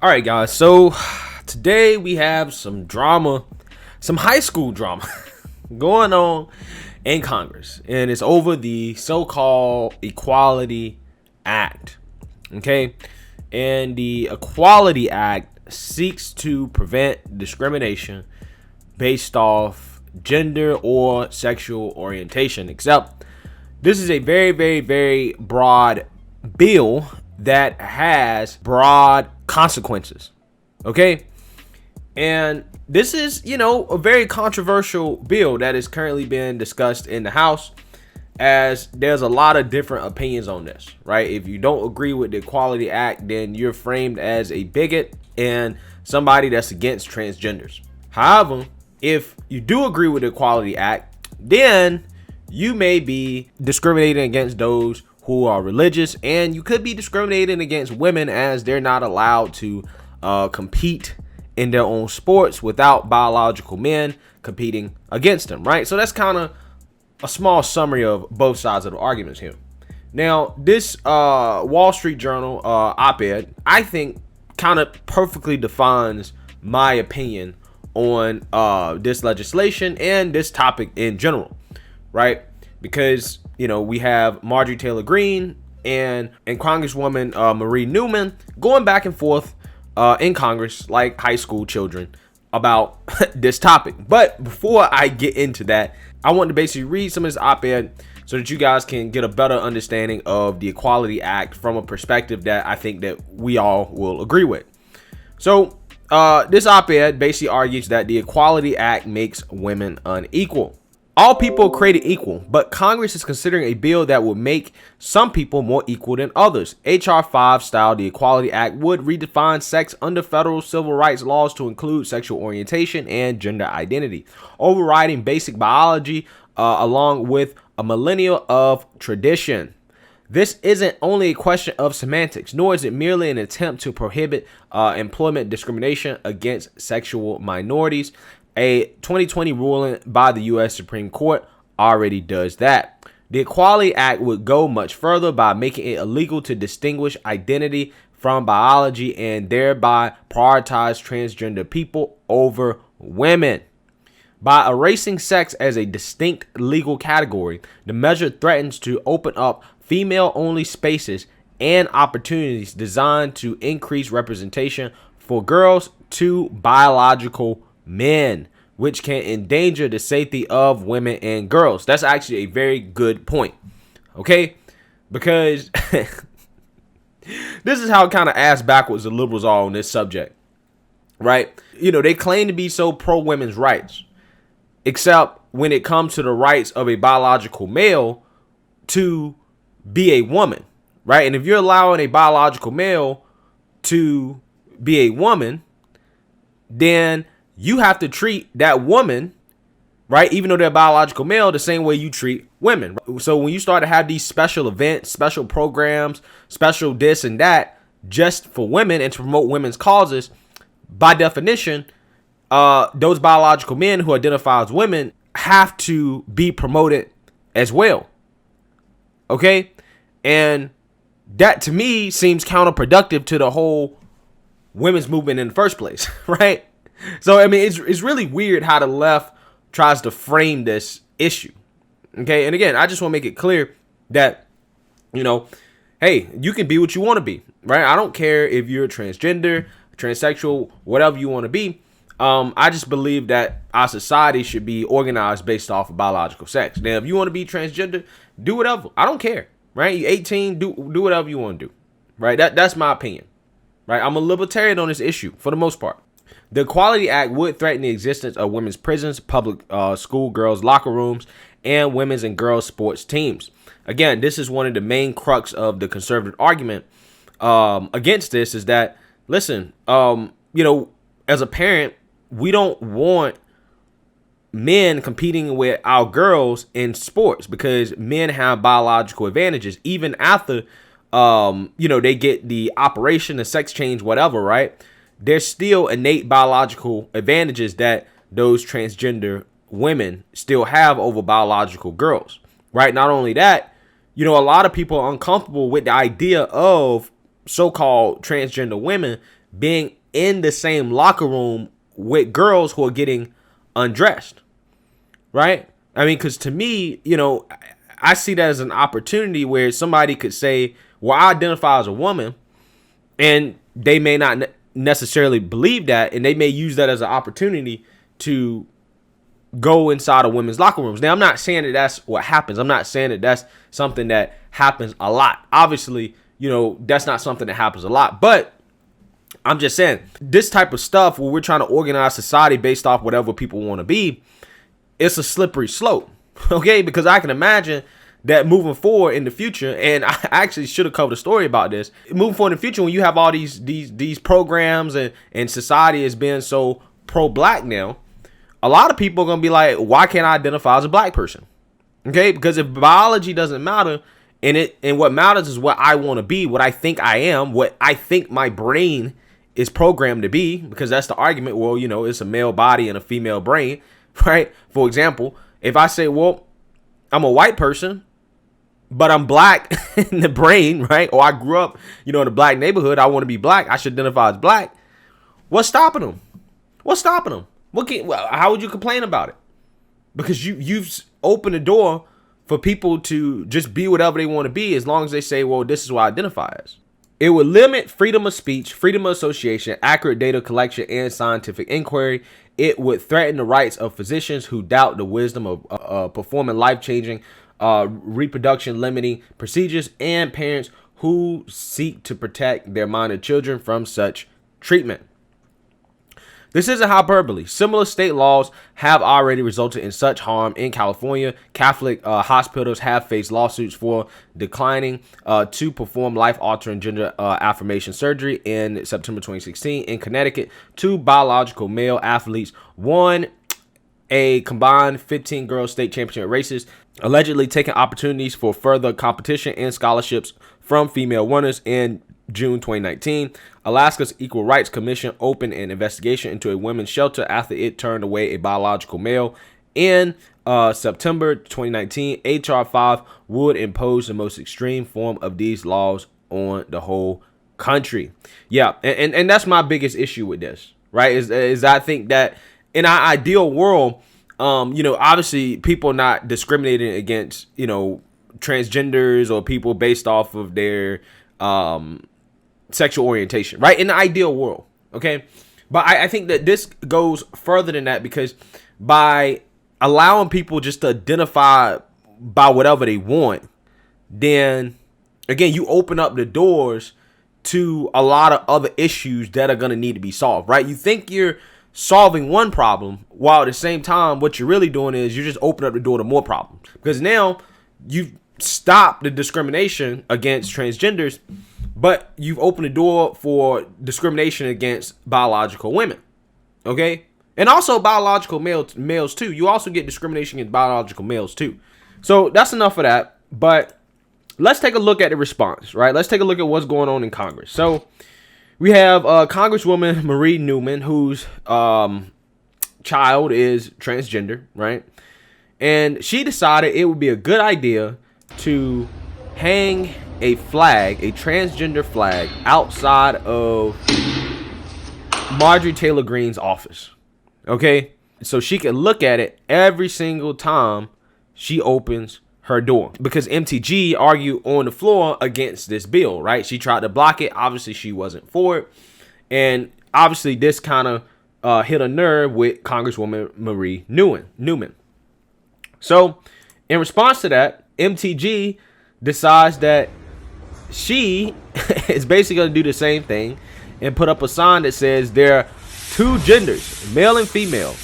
All right, guys. So today we have some drama, some high school drama going on in Congress, and it's over the so-called Equality Act. Okay, and the Equality Act seeks to prevent discrimination based off gender or sexual orientation. Except this is a very, very, very broad bill that has broad consequences. Okay. And this is, a very controversial bill that is currently being discussed in the House, as there's a lot of different opinions on this, right? If you don't agree with the Equality Act, then you're framed as a bigot and somebody that's against transgenders. However, if you do agree with the Equality Act, then you may be discriminating against those who are religious, and you could be discriminating against women as they're not allowed to compete in their own sports without biological men competing against them, right? So that's kind of a small summary of both sides of the arguments here. Now, this Wall Street Journal op-ed, I think, kind of perfectly defines my opinion on this legislation and this topic in general, right? Because, we have Marjorie Taylor Greene and Congresswoman Marie Newman going back and forth in Congress like high school children about this topic. But before I get into that, I want to basically read some of this op-ed so that you guys can get a better understanding of the Equality Act from a perspective that I think that we all will agree with. So this op-ed basically argues that the Equality Act makes women unequal. All people are created equal, but Congress is considering a bill that would make some people more equal than others. H.R. 5 style, the Equality Act would redefine sex under federal civil rights laws to include sexual orientation and gender identity, overriding basic biology along with a millennia of tradition. This isn't only a question of semantics, nor is it merely an attempt to prohibit employment discrimination against sexual minorities. A 2020 ruling by the U.S. Supreme Court already does that. The Equality Act would go much further by making it illegal to distinguish identity from biology and thereby prioritize transgender people over women. By erasing sex as a distinct legal category, the measure threatens to open up female-only spaces and opportunities designed to increase representation for girls to biological men, which can endanger the safety of women and girls. That's actually a very good point. Okay? Because this is how kind of ass backwards the liberals are on this subject. Right? They claim to be so pro women's rights, except when it comes to the rights of a biological male to be a woman. Right? And if you're allowing a biological male to be a woman, then you have to treat that woman, right, even though they're biological male, the same way you treat women. So when you start to have these special events, special programs, special this and that, just for women and to promote women's causes, by definition, those biological men who identify as women have to be promoted as well. Okay? And that to me seems counterproductive to the whole women's movement in the first place, right? So, I mean, it's really weird how the left tries to frame this issue. Okay. And again, I just want to make it clear that, hey, you can be what you want to be, right? I don't care if you're transgender, transsexual, whatever you want to be. I just believe that our society should be organized based off of biological sex. Now, if you want to be transgender, do whatever. I don't care, right? You're 18, do whatever you want to do, right? That's my opinion, right? I'm a libertarian on this issue for the most part. The Equality Act would threaten the existence of women's prisons, public school girls' locker rooms, and women's and girls' sports teams. Again, this is one of the main crux of the conservative argument against this is that, listen, as a parent, we don't want men competing with our girls in sports because men have biological advantages even after, they get the operation, the sex change, whatever, right? There's still innate biological advantages that those transgender women still have over biological girls, right? Not only that, a lot of people are uncomfortable with the idea of so-called transgender women being in the same locker room with girls who are getting undressed, right? I mean, because to me, I see that as an opportunity where somebody could say, well, I identify as a woman, and they may not necessarily believe that, and they may use that as an opportunity to go inside of women's locker rooms. Now, I'm not saying that that's what happens. I'm not saying that that's something that happens a lot. Obviously, that's not something that happens a lot, but I'm just saying this type of stuff where we're trying to organize society based off whatever people want to be, it's a slippery slope, okay? Because I can imagine that moving forward in the future, and I actually should have covered a story about this, moving forward in the future when you have all these programs and society is being so pro-black now, a lot of people are going to be like, why can't I identify as a black person? Okay, because if biology doesn't matter, and what matters is what I want to be, what I think I am, what I think my brain is programmed to be, because that's the argument. Well, it's a male body and a female brain, right? For example, if I say, well, I'm a white person, but I'm black in the brain, right? Or I grew up, in a black neighborhood. I want to be black. I should identify as black. What's stopping them? What's stopping them? How would you complain about it? Because you've opened the door for people to just be whatever they want to be, as long as they say, well, this is what I identify as. It would limit freedom of speech, freedom of association, accurate data collection, and scientific inquiry. It would threaten the rights of physicians who doubt the wisdom of performing life-changing reproduction limiting procedures, and parents who seek to protect their minor children from such treatment. This isn't hyperbole. Similar state laws have already resulted in such harm in California. Catholic hospitals have faced lawsuits for declining to perform life-altering gender affirmation surgery. In September 2016, in Connecticut, 2 biological male athletes won a combined 15 girls state championship races, allegedly taking opportunities for further competition and scholarships from female winners. In June 2019, Alaska's Equal Rights Commission opened an investigation into a women's shelter after it turned away a biological male. In September 2019, H.R. 5 would impose the most extreme form of these laws on the whole country. Yeah, and that's my biggest issue with this, right? Is I think that in our ideal world, obviously people not discriminating against, transgenders or people based off of their sexual orientation, right? In the ideal world, okay? But I think that this goes further than that, because by allowing people just to identify by whatever they want, then again, you open up the doors to a lot of other issues that are going to need to be solved, right? You think you're solving one problem, while at the same time, what you're really doing is you're just opening up the door to more problems, because now you've stopped the discrimination against transgenders, but you've opened the door for discrimination against biological women, okay? And also biological males too. You also get discrimination against biological males too. So that's enough of that. But let's take a look at the response, right? Let's take a look at what's going on in Congress. So we have Congresswoman Marie Newman, whose child is transgender, right? And she decided it would be a good idea to hang a flag, a transgender flag, outside of Marjorie Taylor Greene's office. Okay? So she can look at it every single time she opens her door. Because MTG argued on the floor against this bill, right? She tried to block it. Obviously, she wasn't for it. And obviously, this kind of hit a nerve with Congresswoman Marie Newman. So, in response to that, MTG decides that she is basically going to do the same thing and put up a sign that says there are 2 genders, male and female.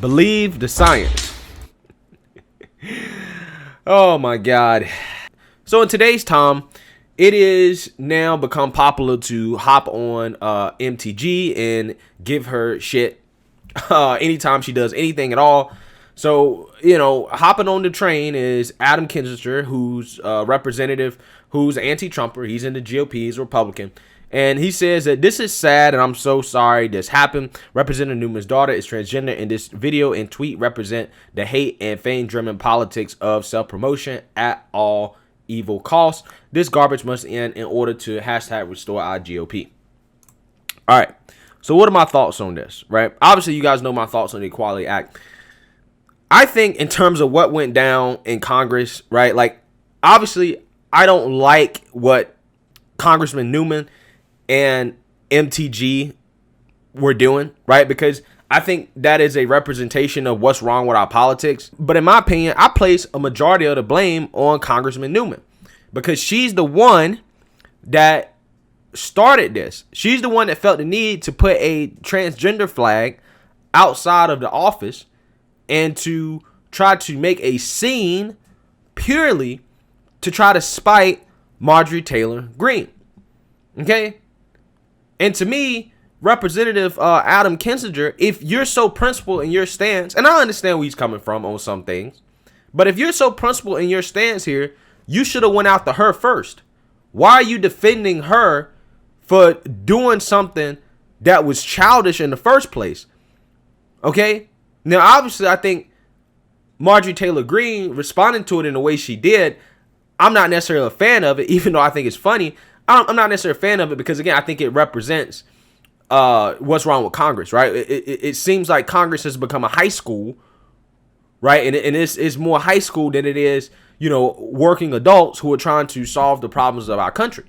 Believe the science. Oh my God. So in today's time, it is now become popular to hop on MTG and give her shit anytime she does anything at all. So, hopping on the train is Adam Kinzinger, who's a representative, who's anti-Trumper. He's in the GOP, he's a Republican. And he says that this is sad and I'm so sorry this happened. Representative Newman's daughter is transgender, and this video and tweet represent the hate and fame-driven politics of self-promotion at all evil costs. This garbage must end in order to #restore our GOP. All right. So what are my thoughts on this, right? Obviously, you guys know my thoughts on the Equality Act. I think in terms of what went down in Congress, right? Like, obviously, I don't like what Congressman Newman and MTG were doing, right? Because I think that is a representation of what's wrong with our politics. But in my opinion, I place a majority of the blame on Congressman Newman because she's the one that started this. She's the one that felt the need to put a transgender flag outside of the office and to try to make a scene purely to try to spite Marjorie Taylor Greene. Okay? And to me, Representative Adam Kinzinger, if you're so principled in your stance, and I understand where he's coming from on some things, but if you're so principled in your stance here, you should have went after her first. Why are you defending her for doing something that was childish in the first place? Okay? Now, obviously, I think Marjorie Taylor Greene responding to it in the way she did, I'm not necessarily a fan of it, even though I think it's funny. I'm not necessarily a fan of it because, again, I think it represents what's wrong with Congress, right? It seems like Congress has become a high school, right? And it's more high school than it is, working adults who are trying to solve the problems of our country.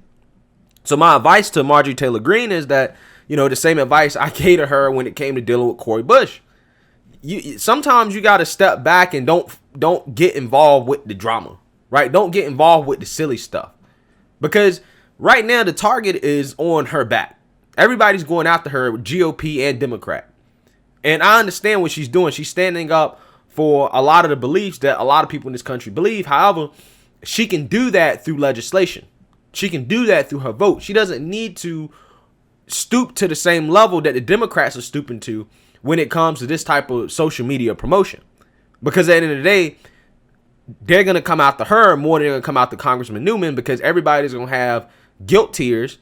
So my advice to Marjorie Taylor Greene is that, the same advice I gave to her when it came to dealing with Cori Bush. Sometimes you got to step back and don't get involved with the drama, right? Don't get involved with the silly stuff because right now the target is on her back. Everybody's going after her, GOP and Democrat. And I understand what she's doing. She's standing up for a lot of the beliefs that a lot of people in this country believe. However, she can do that through legislation. She can do that through her vote. She doesn't need to stoop to the same level that the Democrats are stooping to when it comes to this type of social media promotion. Because at the end of the day, they're going to come after her more than they're going to come after Congressman Newman because everybody's going to have guilt tears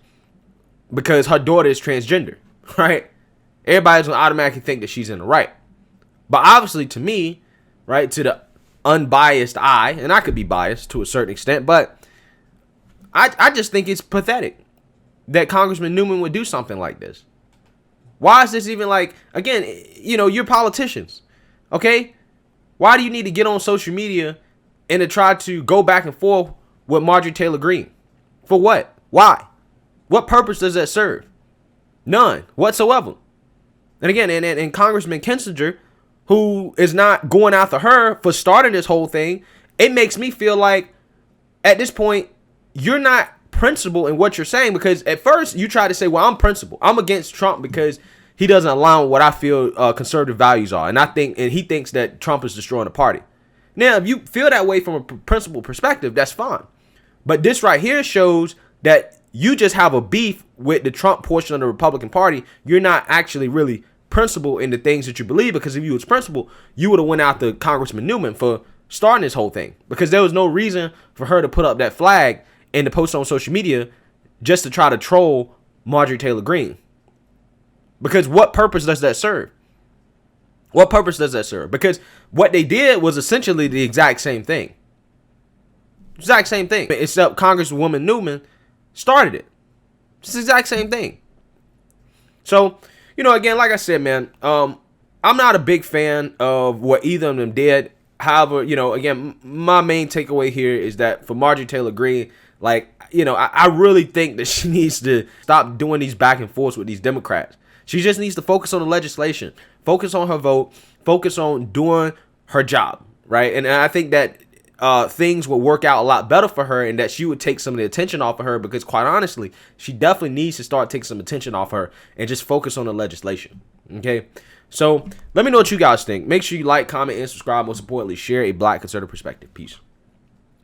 because her daughter is transgender, right? Everybody's going to automatically think that she's in the right. But obviously to me, right, to the unbiased eye, and I could be biased to a certain extent, but I just think it's pathetic that Congressman Newman would do something like this. Why is this even like, again, you're politicians, okay? Why do you need to get on social media and to try to go back and forth with Marjorie Taylor Greene? For what? Why? What purpose does that serve? None whatsoever. And again, and Congressman Kinzinger, who is not going after her for starting this whole thing, it makes me feel like at this point, you're not principled in what you're saying because at first you try to say, well, I'm principled. I'm against Trump because he doesn't align with what I feel conservative values are. And he thinks that Trump is destroying the party. Now, if you feel that way from a principled perspective, that's fine. But this right here shows that you just have a beef with the Trump portion of the Republican Party. You're not actually really principled in the things that you believe because if you was principled, you would have went after Congressman Newman for starting this whole thing because there was no reason for her to put up that flag and to post on social media just to try to troll Marjorie Taylor Greene. Because what purpose does that serve? What purpose does that serve? Because what they did was essentially the exact same thing. Exact same thing. Except Congresswoman Newman started it. It's the exact same thing. So, again, like I said, man, I'm not a big fan of what either of them did. However, again, my main takeaway here is that for Marjorie Taylor Greene, I really think that she needs to stop doing these back and forths with these Democrats. She just needs to focus on the legislation, focus on her vote, focus on doing her job, right? And I think that things will work out a lot better for her and that she would take some of the attention off of her because, quite honestly, she definitely needs to start taking some attention off her and just focus on the legislation, okay? So let me know what you guys think. Make sure you like, comment, and subscribe. Most importantly, share a Black conservative perspective. Peace.